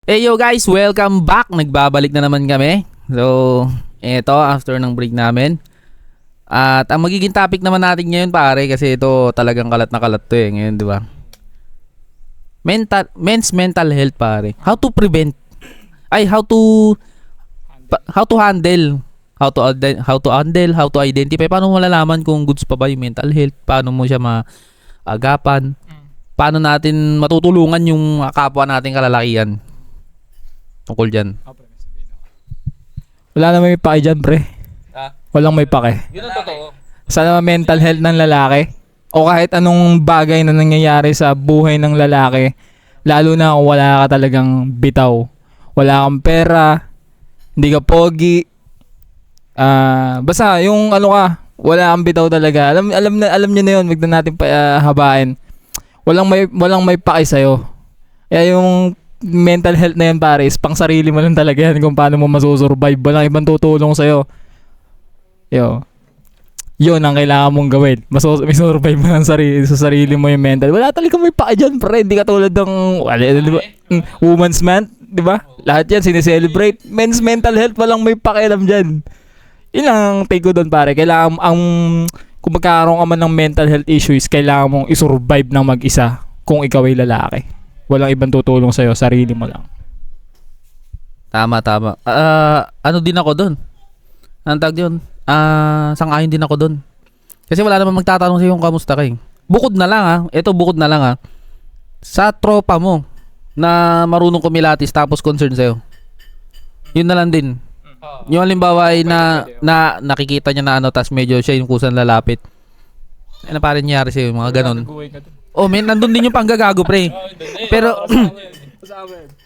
Hey yo guys, welcome back. Nagbabalik na naman kami. So, eto after ng break namin. At ang magiging topic naman natin ngayon pare kasi ito talagang kalat na kalat to ngayon, di ba? Men's mental health pare. How to prevent how to handle how to identify, paano mo malalaman kung goods pa ba yung mental health, paano mo siya maagapan, paano natin matutulungan yung kapwa nating kalalakihan tungkol dyan. Wala na may pake dyan, pre. Walang may pake. Yun ang totoo. Sa mental health ng lalaki o kahit anong bagay na nangyayari sa buhay ng lalaki, lalo na kung wala ka talagang bitaw. Wala kang pera, hindi ka pogi. Basta yung ano ka, wala kang bitaw talaga. Alam niyo na 'yon, wag na natin habain. Walang may pake sa'yo. Kaya yung mental health na yan pare, is pang sarili mo lang talaga yan kung paano mo masusurvive. Walang ibang tutulong sa'yo. Yun ang kailangan mong gawin. Survive mo lang sa sarili mo yung mental. Wala talaga may pake dyan, pre. Hindi ka tulad ng Women's Month, di ba? Lahat yan sineselebrate. Men's mental health, walang may pakialam dyan. Yun ang take ko doon, pare. Kailangan kung magkakaroon ka man ng mental health issues, kailangan mong isurvive ng mag-isa kung ikaw ay lalaki. Walang ibang tutulong sa'yo, sarili mo lang. Tama. Ano din ako doon? Ang tag yun? Sang-ayon din ako doon. Kasi wala naman magtatanong sa'yo kung kamusta ka. Bukod na lang bukod na lang sa tropa mo na marunong kumilatis tapos concern sa'yo. Yun na lang din. Yung halimbawa ay na nakikita niya na tas medyo siya yung kusang lalapit. Ano pa rin nangyari sa'yo, mga ganon. Oh, nandun din yung panggagago, pre. Pero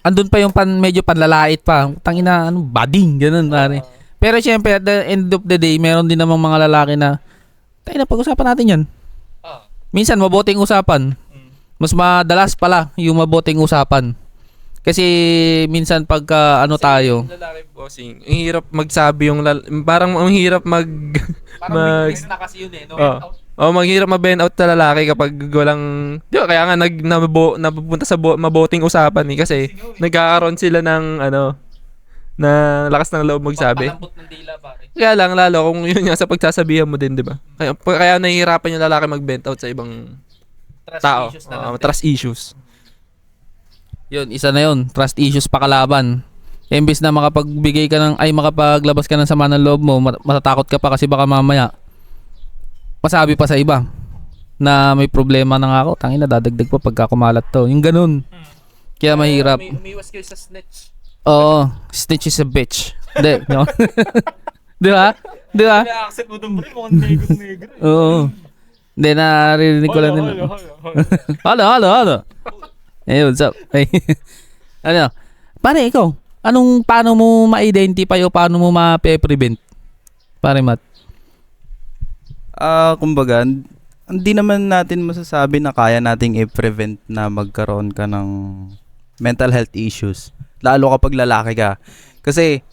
andun pa yung medyo panlalait pa. Tangina, bading, ganun, pare. Pero syempre, at the end of the day, meron din namang mga lalaki na, tayo na, pag-usapan natin yan. Minsan, mabuting usapan. Mas madalas pala yung mabuting usapan. Kasi minsan pagka tayo. Lalaki bossing, ang hirap magsabi parang ang hirap Parang weakness na kasi yun no? Maghirap ma-burn out na lalaki kapag walang, di ba, kaya nga napupunta sa mabuting usapan kasi nagkakaroon sila ng na lakas ng loob magsabi. Palambot ng dila, pare. Kaya lang lalo kung yun nga sa pagsasabihan mo din, di ba? Kaya nahihirapan yung lalaki mag-vent out sa ibang tao. Trust issues. Yun, isa na yun. Trust issues pa kalaban. Imbis na makapaglabas ka ng sama ng loob mo, matatakot ka pa kasi baka mamaya masabi pa sa iba na may problema na nga ako. Tangina, dadagdag pa pagka kumalat to. Yung ganun. Kaya mahirap. Umiwas kayo sa snitch. Oo, snitch is a bitch. Hindi, no? Di ba? Di ba? Accent mo dun, bro. Mukhang negro. Oo. Hindi, naririnig ko lang din. Halo. Hey, what's up? Hey. Pare, ikaw, paano mo ma-identify o paano mo ma-prevent? Pare, Matt. Kumbaga, hindi naman natin masasabi na kaya nating i-prevent na magkaroon ka ng mental health issues. Lalo kapag lalaki ka. Kasi,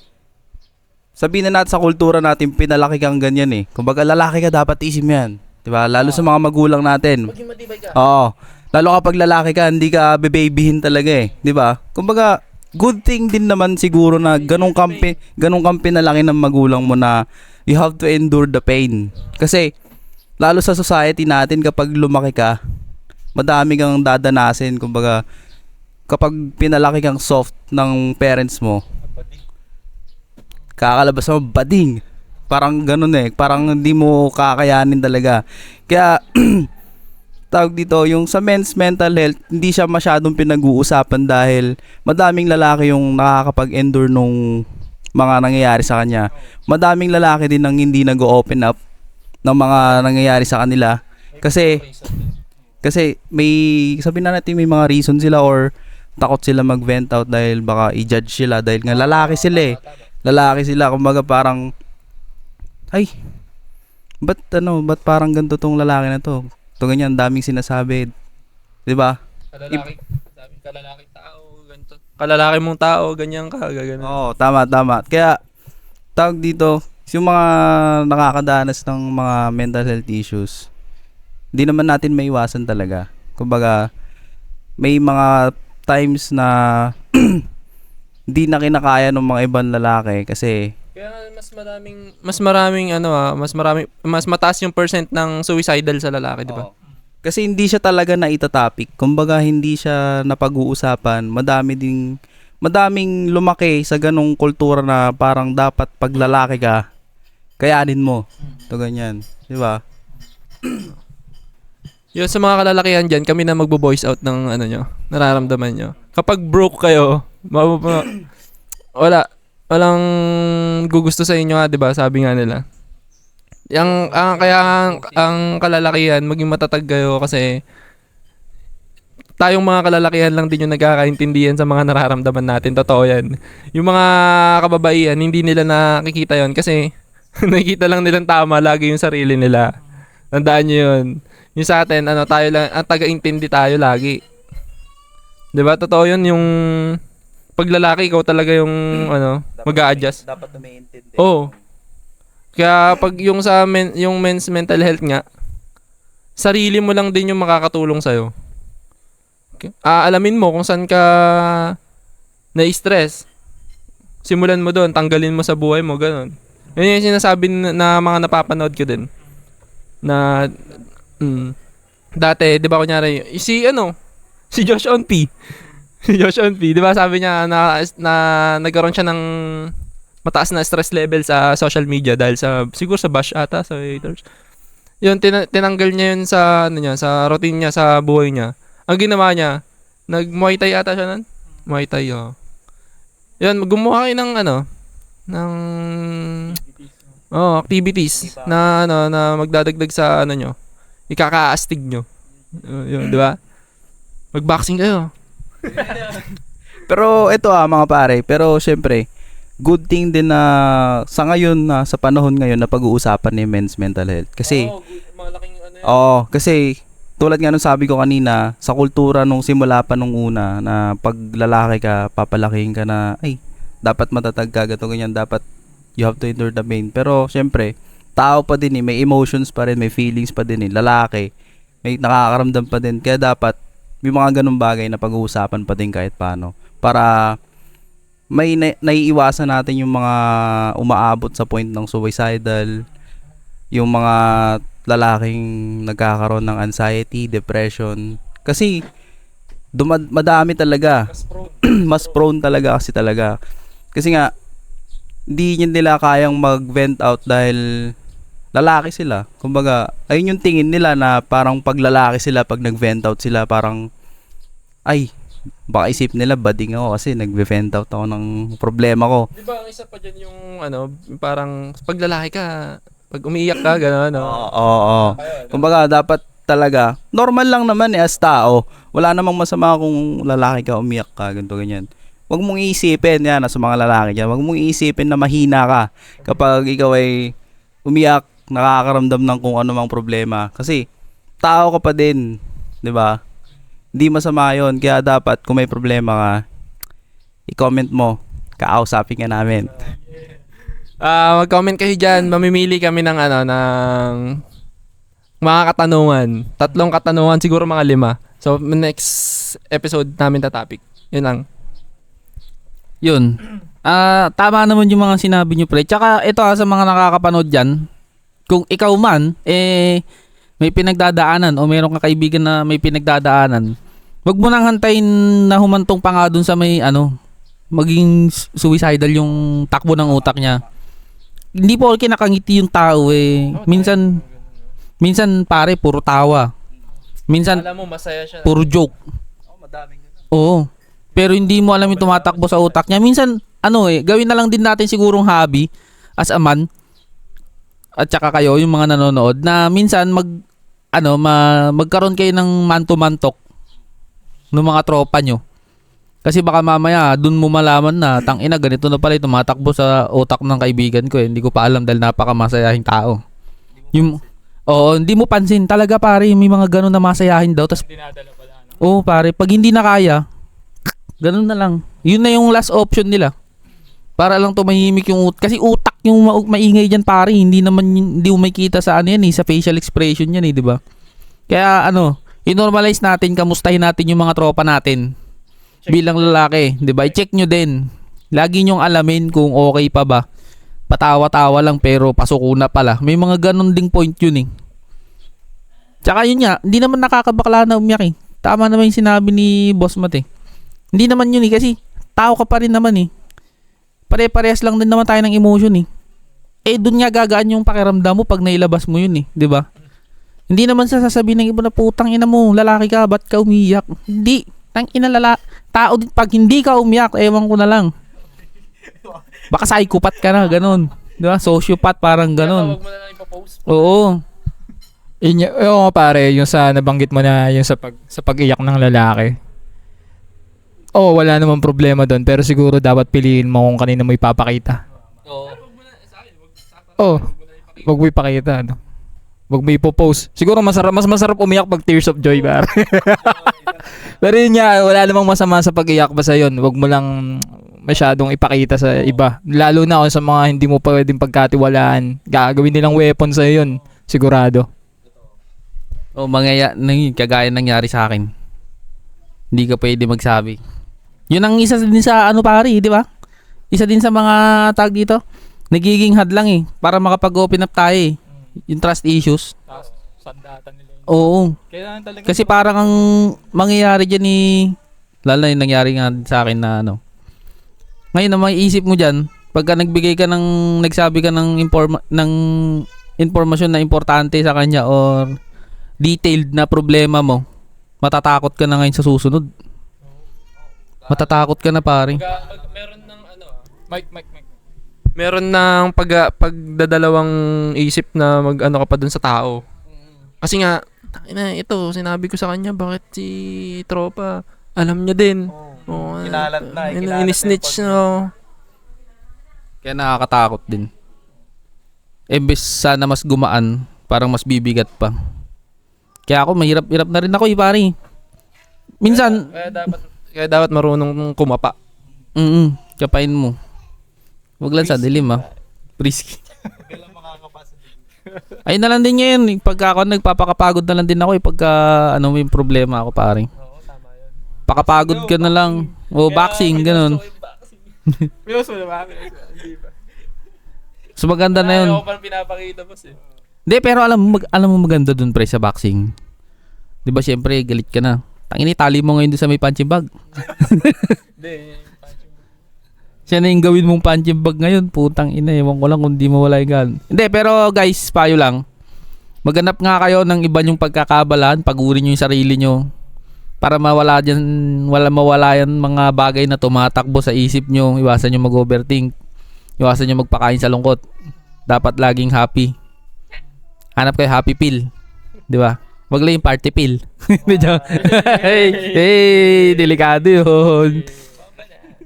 sabihin na natin sa kultura natin, pinalaki kang ganyan eh. Kumbaga, lalaki ka, dapat isip yan. Diba? Lalo sa mga magulang natin. Maging matibay ka. Oo. Lalo kapag lalaki ka, hindi ka bebabyhin talaga eh. Diba? Kumbaga, good thing din naman siguro na ganong kampi na laki ng magulang mo na you have to endure the pain. Kasi, lalo sa society natin, kapag lumaki ka, madami kang dadanasin. Kumbaga, kapag pinalaki kang soft ng parents mo, kakalabas mo, bading. Parang ganun eh. Parang hindi mo kakayanin talaga. Kaya, tawag dito, yung sa men's mental health, hindi siya masyadong pinag-uusapan dahil madaming lalaki yung nakakapag-endure nung mga nangyayari sa kanya. Madaming lalaki din ang hindi nag-open up ng mga nangyayari sa kanila. Kasi may, sabihin na natin, may mga reason sila or takot sila mag-vent out dahil baka i-judge sila dahil nga lalaki sila eh. Lalaki sila, kumbaga parang, ay, ba't parang ganito tong lalaki na to? Ito ganyan, daming sinasabi. Diba? Kalalaki tao, ganito. Kalalaki mong tao, ganyan ka, gagano. Oo, tama. Kaya, tawag dito, yung mga nakakadanas ng mga mental health issues, hindi naman natin maiwasan talaga. Kumbaga, may mga times na hindi na kinakaya ng mga ibang lalaki kasi Kaya nga mas mataas yung percent ng suicidal sa lalaki, di ba? kasi hindi siya talaga naitatopic. Kumbaga hindi siya napag-uusapan. Madaming lumaki sa ganong kultura na parang dapat pag lalaki ka, kayanin mo. Ito ganyan. Di ba? Yun, sa mga kalalakihan dyan, kami na magbo-voice out ng ano nyo, nararamdaman nyo. Kapag broke kayo, walang gugusto sa inyo, di ba? Sabi nga nila. Ang kalalakihan, maging matatag kayo kasi tayong mga kalalakihan lang din yung nagkakaintindihan sa mga nararamdaman natin. Totoo yan. Yung mga kababaihan, hindi nila nakikita yon kasi nakikita lang nilang tama lagi yung sarili nila. Tandaan nyo yun. Yung sa atin, tayo lang, taga-intindi tayo lagi. 'Di ba? Totoo yun, yung paglalaki, ikaw talaga yung mag-a-adjust. Dapat na maintindihan. Oo. Kaya pag yung yung men's mental health nga, sarili mo lang din yung makakatulong sa'yo. Alamin mo kung saan ka na-stress. Simulan mo doon, tanggalin mo sa buhay mo, ganun. Yun yung sinasabi na mga napapanood ko din. Na, dati, di ba kunyari, si Josh On P. Si Josh On P, di ba sabi niya na nagkaroon siya ng mataas na stress level sa social media dahil siguro sa bash ata, sa haters. Yun, tinanggal niya yun sa, sa routine niya, sa buhay niya. Ang ginawa niya, nag-Muay Thai ata siya nun? Muay Thai, oh. Yun, gumawa kayo ng activities na magdadagdag sa nyo. Ikakaastig nyo. Yun, di ba? Mag-boxing kayo. Pero ito mga pare, pero syempre, good thing din na sa ngayon sa panahon ngayon na pag-uusapan ni men's mental health. Kasi malaking kasi tulad nga nung sabi ko kanina, sa kultura nung simula pa nung una na pag lalaki ka, papalakihin ka na ay dapat matatag ka, gato ganyan, dapat you have to endure the pain. Pero syempre, tao pa din may emotions pa rin, may feelings pa din lalaki, may nakakaramdam pa din. Kaya dapat may mga ganung bagay na pag-uusapan pa din kahit paano para may naiiwasan natin yung mga umaabot sa point ng suicidal, yung mga lalaking nagkakaroon ng anxiety, depression. Kasi madami talaga. Mas prone talaga kasi talaga. Kasi nga hindi nila kayang mag-vent out dahil lalaki sila. Kumbaga, ayun yung tingin nila na parang pag lalaki sila, pag nag-vent out sila, parang ay, baka isip nila bading ako kasi nag-vent out ako ng problema ko. Di ba ang isa pa dyan yung parang pag lalaki ka, pag umiiyak ka, gano'n, Oo. Kumbaga, dapat talaga, normal lang naman as tao. Wala namang masama kung lalaki ka, umiyak ka, ganito, ganyan. Huwag mong iisipin, yan, sa mga lalaki dyan, huwag mong iisipin na mahina ka kapag ikaw ay umiyak, nakakaramdam ng kung ano mang problema. Kasi, tao ka pa din, di ba? Hindi masama yun. Kaya dapat kung may problema ka, i-comment mo. Kausapin ka namin. Mag-comment kayo dyan. Mamimili kami ng ng mga katanungan. 3 katanungan, siguro mga 5. So, next episode namin topic. Yun lang. Yun. Tama naman yung mga sinabi nyo, pre. Tsaka ito sa mga nakakapanood dyan, kung ikaw man, may pinagdadaanan o mayroong kakaibigan na may pinagdadaanan, wag mo nang hantayin na humantong pa nga dun sa may maging suicidal yung takbo ng utak niya. Hindi po kinakangiti yung tao Minsan pare, puro tawa. Minsan, Alam mo, masaya siya. puro joke. Oo. Pero hindi mo alam yung tumatakbo sa utak niya. Minsan, gawin na lang din natin sigurong hobby as a man at saka kayo, yung mga nanonood, na minsan magkaroon kayo ng man-to-man talk ng mga tropa nyo. Kasi baka mamaya, dun mo malaman na, tangina, ganito na pala yung tumatakbo sa utak ng kaibigan ko. Hindi ko pa alam dahil napakamasayahing tao. Hindi mo pansin. Talaga pare, may mga ganun na masayahin daw. Tas, pare, pag hindi na kaya, ganun na lang. Yun na yung last option nila. Para lang tumahimik yung utak. Kasi utak yung maingay dyan pare. Hindi mo makita sa sa facial expression yan di ba? Kaya i-normalize natin, kamustahin natin yung mga tropa natin. Bilang lalaki, di ba? I-check nyo din Lagi nyong alamin kung okay pa ba. Patawa-tawa lang pero pasuko na pala. May mga ganun ding point yun eh. Tsaka yun nga, hindi naman nakakabakla na umiyak eh. Tama naman yung sinabi ni Boss Matt eh. Hindi naman yun eh kasi tao ka pa rin naman eh. Pare-parehas lang din naman tayo ng emotion eh. Eh dun nga gagaan yung pakiramdam mo pag nailabas mo yun eh, 'di ba? Hindi naman sa sasabihin ng iba na putang ina mo, lalaki ka, ba't ka umiyak? Hindi, tang ina tao din pag hindi ka umiyak, ewan ko na lang. Baka psychopath ka na, ganun. 'Di ba? Sociopath parang ganun. Huwag mo na lang ipopost. Oo. Yung pare, yung sa nabanggit mo na yung sa pag-iyak ng lalaki. Oh, wala namang problema doon, pero siguro dapat piliin mo kung kanino mo ipapakita. Oh, wag mo ipakita, no? Wag mo ipopost. Siguro mas masarap umiyak pag tears of joy, pare. Pero yun nga, wala namang masama sa pag-iyak, basta yun, wag mo lang masyadong ipakita sa iba. Lalo na kung sa mga hindi mo pwedeng pagkatiwalaan, gagawin nilang weapon sa yun, sigurado. O kagaya nangyari sa akin. Hindi ka pwede magsabi. Yun ang isa din sa ano pare, di ba? Isa din sa mga tag dito. Nagiging hadlang eh para makapag-open up tayo eh. Yung trust issues. Sandatan nila yun. Oo. Kailangan talaga. Kasi parang ang mangyayari dyan lalo na yung nangyari nga sa akin na ano. Ngayon na maiisip mo dyan, pagka nagsabi ka ng informasyon na importante sa kanya or detailed na problema mo, matatakot ka na ngayon sa susunod. Matatakot ka na pare. Meron ng ano, Mike. meron ng pagdadalawang isip na mag-ano ka pa dun sa tao. Kasi nga, ito, sinabi ko sa kanya, bakit si tropa, alam niya din. Oh, Kinalat na, inisnitch no. Kaya nakakatakot din. Imbes sana mas gumaan, parang mas bibigat pa. Kaya ako mahirap-hirap na rin ako pare. Minsan, Kaya dapat marunong kumapa. kapain mo. Wag lang sa dilim Risky. Ayun na lang din ngayon. Pagka ako nagpapakapagod na lang din ako pagka may problema ako pare. Pakapagod ka na lang. O boxing, ganun. So maganda na yun. Ako parang pinapakita mo Hindi, pero alam mo maganda dun pre sa boxing. 'Di ba syempre galit ka na. Tangini tali mo ngayon doon sa may punching bag. Hindi. Siya na yung gawin mong punching bag ngayon. Putang ina, ewan ko lang kung di mawala yung gun. Hindi, pero guys, payo lang. Maghanap nga kayo ng iba yung pagkakabalan. Pagurin nyo yung sarili nyo. Para mawala yan mga bagay na tumatakbo sa isip nyo. Iwasan nyo mag-overthink. Iwasan nyo magpakain sa lungkot. Dapat laging happy. Hanap kayo happy pill. Di ba? Wag lang yung party pill. hey, delikado yun.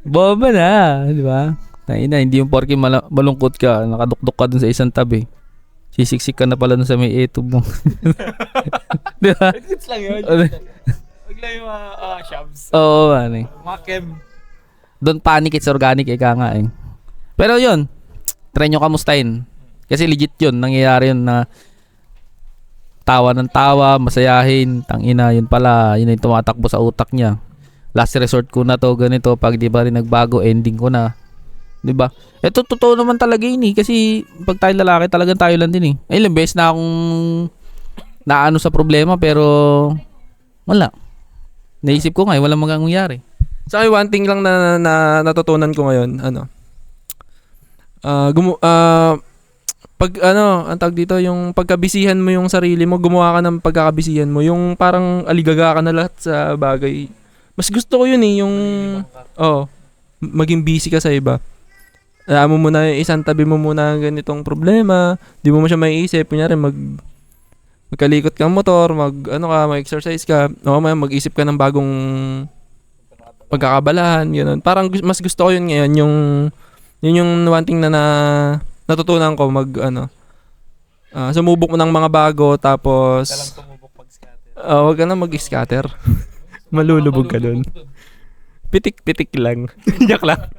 Bomba na, di ba? Hindi yung porke malungkot ka, nakadukdok ka dun sa isang tabi. Sisiksik ka na pala dun sa may etub mo. Di ba? It's lang yun. Wag lang yung shabs. Oo, ano eh. Makem. Don't panic, it's organic, ika nga eh. Pero yun, try nyo kamustahin. Kasi legit yun, nangyayari yun na tawa ng tawa, masayahin, tangina, yun pala, yun yung tumatakbo sa utak niya. Last resort ko na to, ganito, pag di ba rin nagbago, ending ko na. Di ba? Ito, totoo naman talaga yun eh. Kasi pag tayo lalaki, talagang tayo lang din eh. Ay, ilang beses na akong naano sa problema, pero wala. Naisip ko nga, walang mangyayari. Sa akin, one thing lang na natutunan ko ngayon, ang tawag dito, yung pagkabisihan mo yung sarili mo, gumawa ka ng pagkakabisihan mo, yung parang aligaga ka na lahat sa bagay. Mas gusto ko yun eh, yung maging busy ka sa iba. Alam mo muna, isang tabi mo muna ganitong problema, di mo siya maiisip, kunyari magkalikot kang motor, mag-exercise ka, mag-isip ka ng bagong pagkakabalahan, yun. Parang mas gusto ko yun ngayon, yun yung one thing na natutunan ko sumubok mo ng mga bago, tapos wag ka na mag-scatter. Malulubog ka dun. Pitik-pitik lang. Joke lang.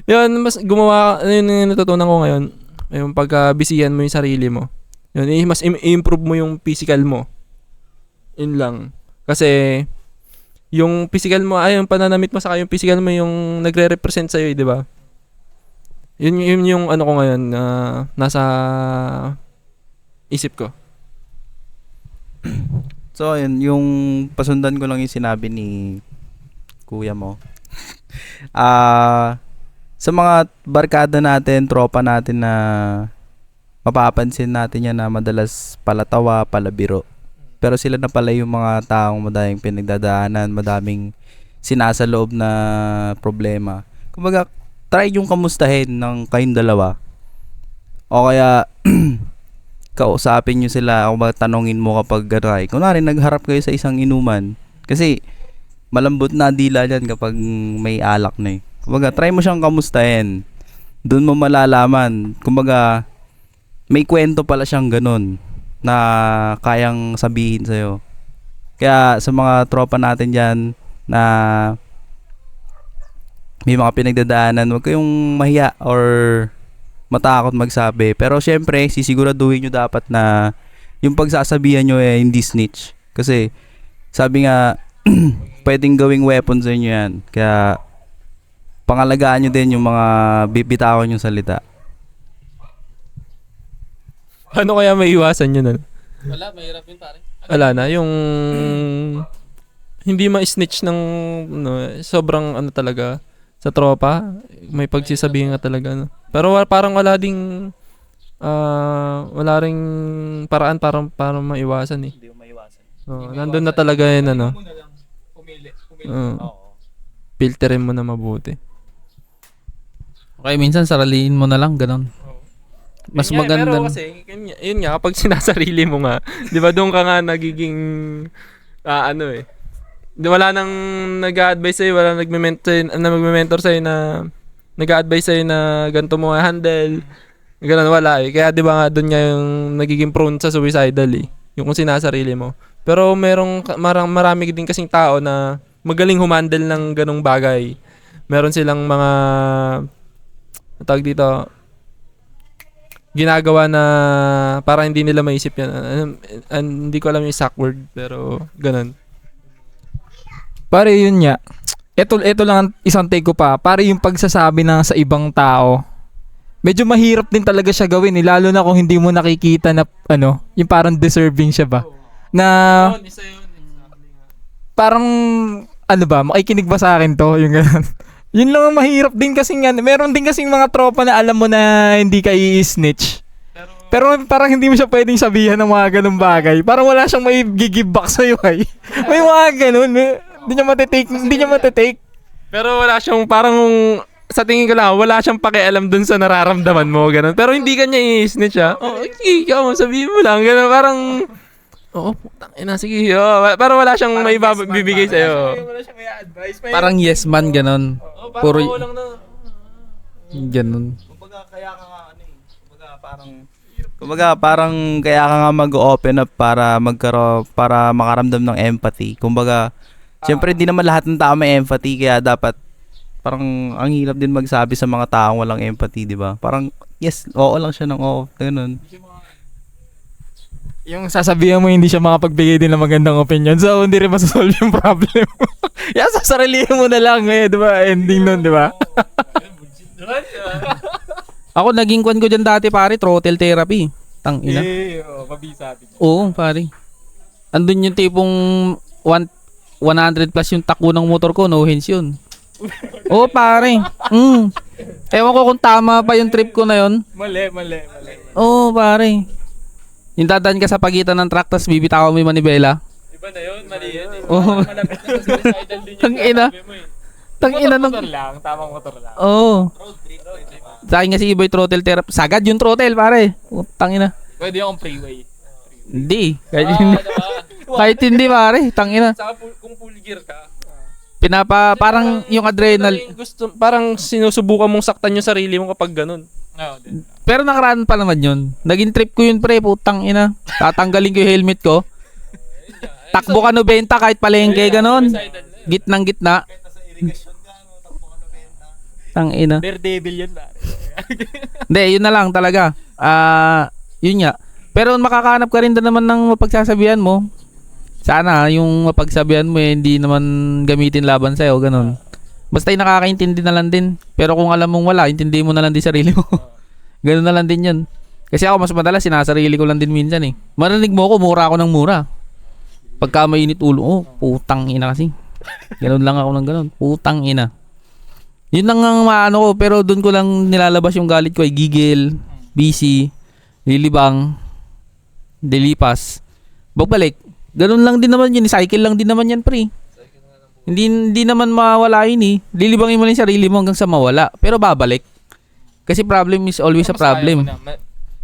Yun, mas gumawa, yun yung natutunan ko ngayon. Yung pagkabisihan mo yung sarili mo. Yun, mas improve mo yung physical mo. Yun lang. Kasi, yung physical mo, ay yung pananamit mo saka yung physical mo yung nagre-represent sa'yo, di ba? Yun yung ano ko ngayon, nasa isip ko. So, ayun, yung pasundan ko lang yung sinabi ni kuya mo. Sa mga barkada natin, tropa natin na mapapansin natin yan na madalas palatawa, palabiro. Pero sila na pala yung mga taong madaming pinagdadaanan, madaming sinasaloob na problema. Kumbaga, try yung kamustahin ng kayong dalawa. O kaya, kausapin nyo sila o tanongin mo kapag gano'y. Kunwari, nagharap kayo sa isang inuman. Kasi, malambot na dila dyan kapag may alak na eh. Kumbaga, try mo siyang kamustahin. Doon mo malalaman. Kumbaga, may kwento pala siyang ganun na kayang sabihin sa'yo. Kaya sa mga tropa natin dyan na may mga pinagdadaanan, huwag kayong mahiya or matakot magsabi. Pero syempre, sisiguraduhin nyo dapat na yung pagsasabihan nyo hindi snitch. Kasi sabi nga, pwedeng gawing weapon sa inyo yan. Kaya pangalagaan nyo din yung mga bibitawan yung salita. Ano kaya may iwasan yun? Wala, mahirap yun pare. Wala na, yung hindi ma-snitch ng sobrang ano talaga sa tropa, may pagsisabihin nga talaga. No? Pero parang wala ding wala ring paraan para maiwasan eh. Hindi mo maiwasan. Nandun na talaga yun ano. Filterin mo na mabuti. Okay, minsan saraliin mo na lang, ganon. Mas Yun nga, maganda. Pero kasi, yun nga, kapag sinasarili mo nga, di ba doon ka nga nagiging, ano eh, wala nang nag-a-advise sa'yo, wala nagme-mentor sa'yo na, nag-a-advise sa'yo na ganito mo handle, ganun, wala eh. Kaya di ba nga doon nga yung nagiging prone sa suicidal eh, yung kung sinasarili mo. Pero marami din kasing tao na magaling humandle ng ganong bagay. Meron silang mga, tawag dito, ginagawa na para hindi nila maisip yan. Hindi ko alam yung exact word, pero ganun. Pare, yun nga. Ito lang ang isang take ko pa. Pare, yung pagsasabi na sa ibang tao, medyo mahirap din talaga siya gawin eh. Lalo na kung hindi mo nakikita na, yung parang deserving siya ba? Na, parang, makikinig ba sa akin to? Yung ganun. Yun lang ang mahirap din kasi meron din kasing mga tropa na alam mo na hindi ka i-snitch. Pero parang hindi mo siya pwedeng sabihan ng mga ganung bagay. Parang wala siyang may give back sa'yo ay. May mga ganun. Hindi niya matitake. Pero wala siyang parang, sa tingin ko lang, wala siyang pakialam dun sa nararamdaman mo, ganun. Pero hindi ka niya i-snitch ha. Ikaw, sabihin mo lang, ganun. Parang, putang ina, sige. Pero wala siyang may bibigay sa'yo. Wala siyang may advice. Parang yes man, ganon. Puro lang na. ganon. Kumbaga kaya ka nga parang kaya ka nga mag-open up para makaramdam ng empathy. Kumbaga, siyempre di naman lahat ng tao may empathy kaya dapat parang ang hirap din magsabi sa mga taong walang empathy, di ba? Parang yes, oo lang siya ng oo, ganun. Yung sasabihan mo hindi siya makapagbigay din ng magandang opinion, so hindi rin masasolve yung problem. Yan, sasarilihin mo na lang di ba? Ending nun, di ba? Ako naging kwan ko dyan dati pare, throttle therapy. Tang ina. Mabisa din. Oo, pare. Andun yung tipong 100 plus yung takbo ng motor ko, no hints yun. Oo, pare. Ewan ko kung tama pa yung trip ko na yun. Mali. Oo, pare. Yung dadaan ka sa pagitan ng truck, tapos bibitawan mo yung manibela. Iba na yun, mali yun eh. Oo. Malapit na sa suicidal din Tang ina. Tang ina nung... Tamang motor lang. Oo. Sa akin kasi iba yung throttle therapy. Sagad yung throttle, pare. Tang ina. Pwede yung freeway. Hindi. Kahit hindi, pare. Tang ina. Saka kung full gear ka, Parang yung adrenaline. Parang sinusubukan mong saktan yung sarili mo kapag ganun. Pero nakaraan pa naman yun. Naging trip ko yun, pre. Putang ina. Tatanggalin ko yung helmet ko. Takbo ka 90 kahit palengke, ganon. Gitnang gitna. Tang ina. Daredevil yan ba? Hindi, yun na lang talaga. Yun nga. Pero makakahanap ka rin din naman ng mapagsasabihan mo. Sana yung mapagsabihan mo hindi naman gamitin laban sa'yo, ganun. Basta yung nakakaintindi na lang din. Pero kung alam mong wala, intindi mo na lang din sarili mo. Ganun na lang din yun. Kasi ako mas madalas, sinasarili ko lang din minsan eh. Marinig mo ako, mura ako ng mura. Pagka mainit ulo, putang ina kasi. Ganun lang ako ng ganun, putang ina. Yun lang ang maano ko, pero doon ko lang nilalabas yung galit ko ay gigil, busy, lilibang, dilipas. Bagbalik. Ganun lang din naman yun, cycle lang din naman yan, pre. Hindi naman mawala yun eh. Lilibangin mo lang yung sarili mo hanggang sa mawala. Pero babalik. Kasi problem is always a problem.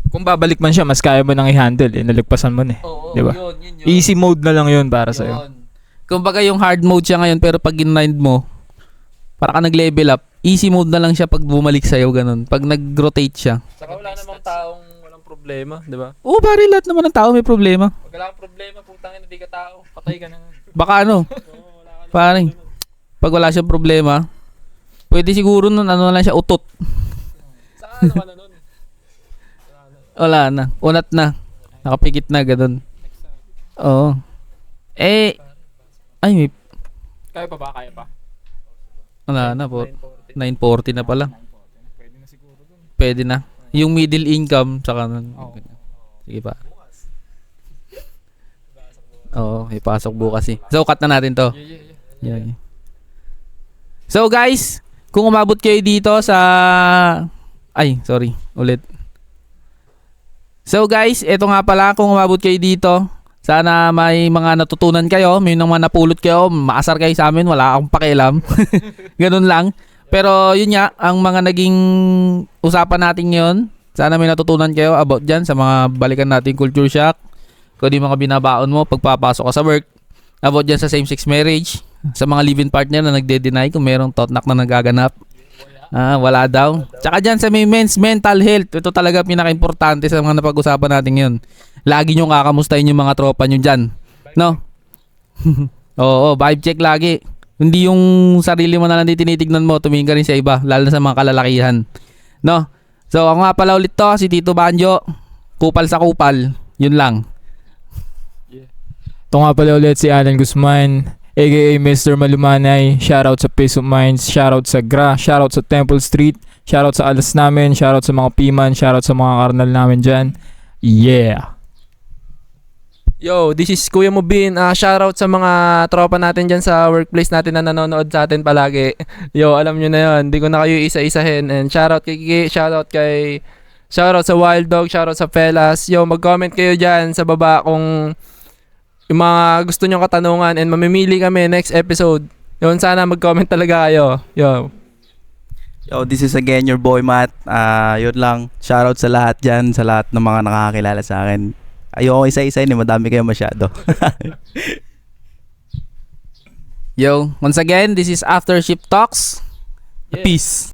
Kung babalik man siya, mas kaya mo nang i-handle. Nalagpasan mo na eh. Oo, Diba? yun. Easy mode na lang yun para sa'yo. Kumbaga yung hard mode siya ngayon, pero pag in-mind mo, para ka nag-level up, easy mode na lang siya pag bumalik sa'yo, ganun. Pag nag-rotate siya. Saka wala namang taong walang problema, di ba? Oo, pare, lahat naman ng tao may problema. Pag wala kang problema, putang ina, di ka tao. Patay ka na. Baka ano, pare, pag wala siyang problema, pwede siguro nun, ano na lang siya, utot. Saan naman nun? Wala na, unat na. Nakapikit na, ganun. Oo. Ay, may, Kaya pa ba? Kaya pa? wala na po. 940 na pala. Pwede na. Yung middle income, saka nun. Sige pa. Oo, ipasok bukas eh. So, cut na natin to. Yeah. So, guys, kung umabot kayo dito sa... Ay, sorry. Ulit. So, guys, eto nga pala, kung umabot kayo dito, sana may mga natutunan kayo, may mga napulot kayo, maasar kayo sa amin, wala akong pakialam. Ganun lang. Pero yun nga, ang mga naging usapan natin ngayon, sana may natutunan kayo about dyan sa mga balikan natin culture shock, kung di mga binabaon mo pagpapasok ka sa work, about dyan sa same-sex marriage, sa mga live-in partner na nagde-deny kung merong totnak na nagaganap. Wala daw. Tsaka dyan sa may men's mental health, ito talaga pinaka-importante sa mga napag-usapan natin ngayon. Lagi nyo kakamustahin yung mga tropa nyo dyan. No? Oo, vibe check lagi. Hindi yung sarili mo na lang tinitignan mo, tumingin ka rin sa iba, lalo na sa mga kalalakihan. No? So, ako nga pala ulit to, si Tito Banjo. Kupal sa kupal. Yun lang. Ito nga pala ulit si Alan Guzman, aka Mr. Malumanay. Shoutout sa Peace of Minds, shoutout sa GRA, shoutout sa Temple Street, shoutout sa alas namin, shoutout sa mga Piman, shoutout sa mga karnal namin dyan. Yeah! Yo, this is Kuya Mubin. Shoutout sa mga tropa natin dyan sa workplace natin na nanonood sa atin palagi. Yo, alam nyo na yun. Hindi ko na kayo isa-isahin. And shoutout kay Kiki, shoutout sa Wild Dog, shoutout sa Fellas. Yo, mag-comment kayo dyan sa baba kung yung mga gusto nyong katanungan and mamimili kami next episode. Yun, sana mag-comment talaga kayo. Yo. Yo, this is again your boy Matt. Yun lang. Shoutout sa lahat dyan, sa lahat ng mga nakakakilala sa akin. Ayoko isa-isa yun, madami kayo masyado. Yo, once again, this is After Shift Talks. Yeah. Peace.